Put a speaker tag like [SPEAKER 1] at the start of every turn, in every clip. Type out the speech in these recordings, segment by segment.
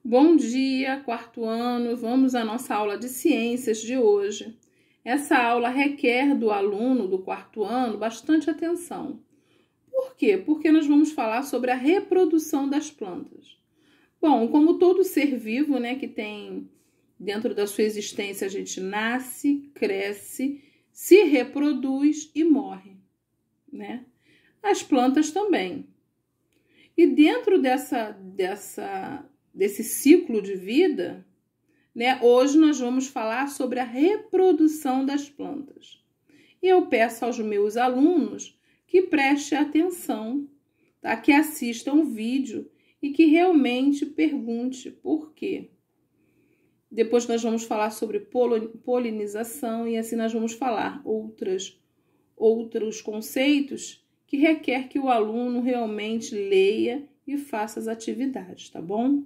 [SPEAKER 1] Bom dia, quarto ano. Vamos à nossa aula de ciências de hoje. Essa aula requer do aluno do quarto ano bastante atenção. Por quê? Porque nós vamos falar sobre a reprodução das plantas. Bom, como todo ser vivo, que tem dentro da sua existência, a gente nasce, cresce, se reproduz e morre, As plantas também. E dentro desse ciclo de vida, hoje nós vamos falar sobre a reprodução das plantas. E eu peço aos meus alunos que prestem atenção, que assistam o vídeo e que realmente pergunte por quê. Depois nós vamos falar sobre polinização e assim nós vamos falar outros conceitos que requer que o aluno realmente leia e faça as atividades, tá bom?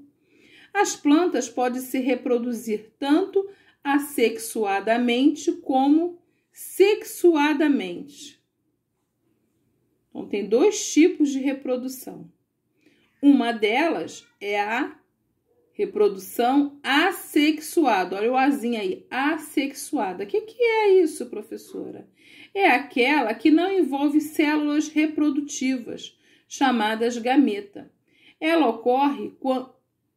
[SPEAKER 1] As plantas podem se reproduzir tanto assexuadamente como sexuadamente. Então, tem dois tipos de reprodução. Uma delas é a reprodução assexuada. Olha o azinho aí, assexuada. O que é isso, professora? É aquela que não envolve células reprodutivas, chamadas gameta. Ela ocorre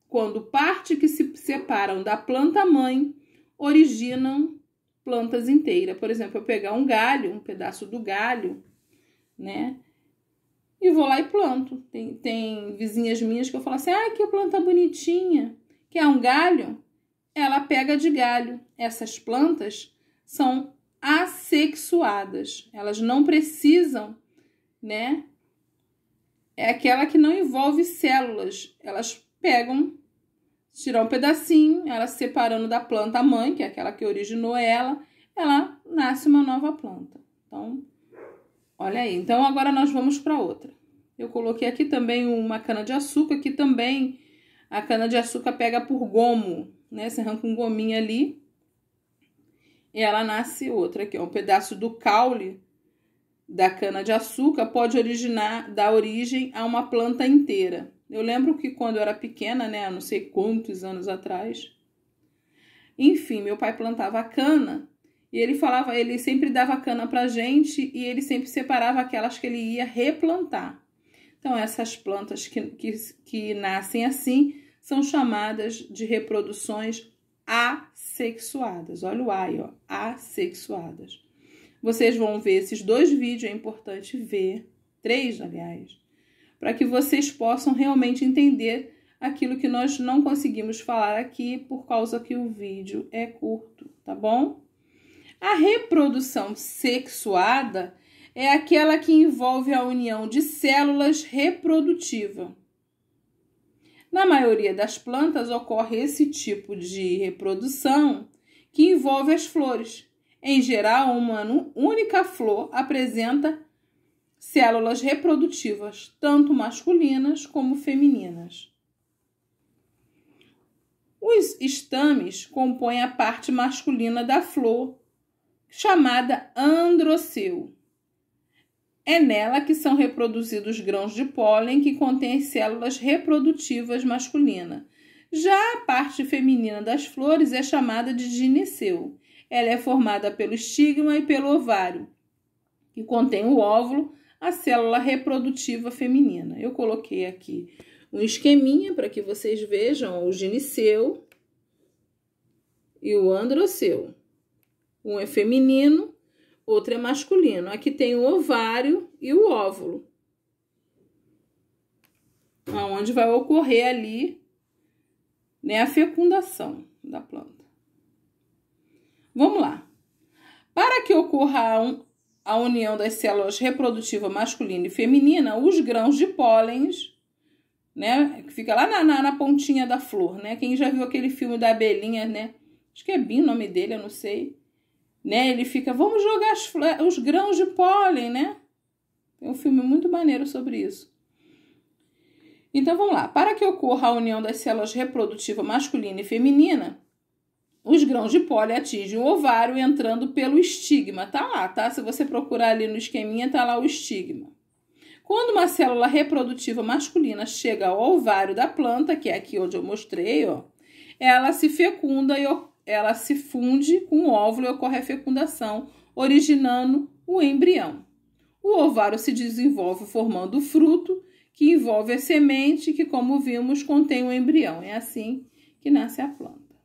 [SPEAKER 1] quando partes que se separam da planta-mãe originam plantas inteiras. Por exemplo, eu pegar um galho, um pedaço do galho, e vou lá e planto. Tem vizinhas minhas que eu falo assim, que planta bonitinha. Que é um galho, ela pega de galho. Essas plantas são assexuadas. Elas não precisam, É aquela que não envolve células. Elas pegam, tirar um pedacinho, ela separando da planta mãe, que é aquela que originou ela nasce uma nova planta. Então, olha aí. Então, agora nós vamos para outra. Eu coloquei aqui também uma cana-de-açúcar, que também a cana-de-açúcar pega por gomo, Você arranca um gominho ali e ela nasce outra aqui, ó. Um pedaço do caule da cana-de-açúcar pode dar origem a uma planta inteira. Eu lembro que quando eu era pequena, não sei quantos anos atrás, enfim, meu pai plantava cana e ele sempre dava cana pra gente e ele sempre separava aquelas que ele ia replantar. Então, essas plantas que nascem assim são chamadas de reproduções assexuadas. Olha o A aí, ó, assexuadas. Vocês vão ver esses dois vídeos, é importante ver, 3, aliás, para que vocês possam realmente entender aquilo que nós não conseguimos falar aqui por causa que o vídeo é curto, tá bom? A reprodução sexuada é aquela que envolve a união de células reprodutivas. Na maioria das plantas ocorre esse tipo de reprodução que envolve as flores. Em geral, uma única flor apresenta células reprodutivas, tanto masculinas como femininas. Os estames compõem a parte masculina da flor, chamada androceu. É nela que são reproduzidos grãos de pólen que contêm as células reprodutivas masculinas. Já a parte feminina das flores é chamada de gineceu. Ela é formada pelo estigma e pelo ovário, que contém o óvulo, a célula reprodutiva feminina. Eu coloquei aqui um esqueminha para que vocês vejam o gineceu e o androceu. Um é feminino, outro é masculino. Aqui tem o ovário e o óvulo, onde vai ocorrer ali, a fecundação da planta. Vamos lá. Para que ocorra a união das células reprodutivas masculina e feminina, os grãos de pólen, que fica lá na pontinha da flor, Quem já viu aquele filme da abelhinha, Acho que é Bim o nome dele, eu não sei. Ele fica, vamos jogar os grãos de pólen, Tem um filme muito maneiro sobre isso. Então, vamos lá. Para que ocorra a união das células reprodutivas masculina e feminina, os grãos de pólen atingem o ovário entrando pelo estigma. Tá lá, tá? Se você procurar ali no esqueminha, tá lá o estigma. Quando uma célula reprodutiva masculina chega ao ovário da planta, que é aqui onde eu mostrei, ó, ela se fecunda e ela se funde com o óvulo e ocorre a fecundação, originando o embrião. O ovário se desenvolve formando o fruto, que envolve a semente, que, como vimos, contém o embrião. É assim que nasce a planta.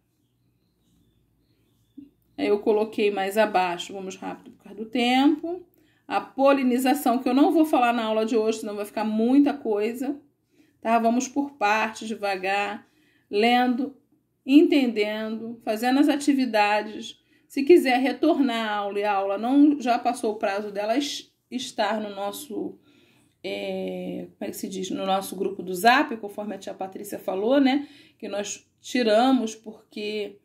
[SPEAKER 1] Aí eu coloquei mais abaixo, vamos rápido por causa do tempo. A polinização, que eu não vou falar na aula de hoje, senão vai ficar muita coisa. Tá? Vamos por partes, devagar, lendo, entendendo, fazendo as atividades. Se quiser retornar à aula e a aula não já passou o prazo dela estar no nosso, como é que se diz? No nosso grupo do Zap, conforme a tia Patrícia falou, né? Que nós tiramos porque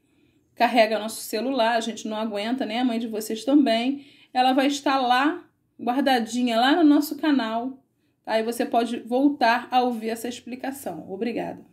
[SPEAKER 1] carrega nosso celular, a gente não aguenta, né? A mãe de vocês também. Ela vai estar lá, guardadinha, lá no nosso canal. Aí você pode voltar a ouvir essa explicação. Obrigada.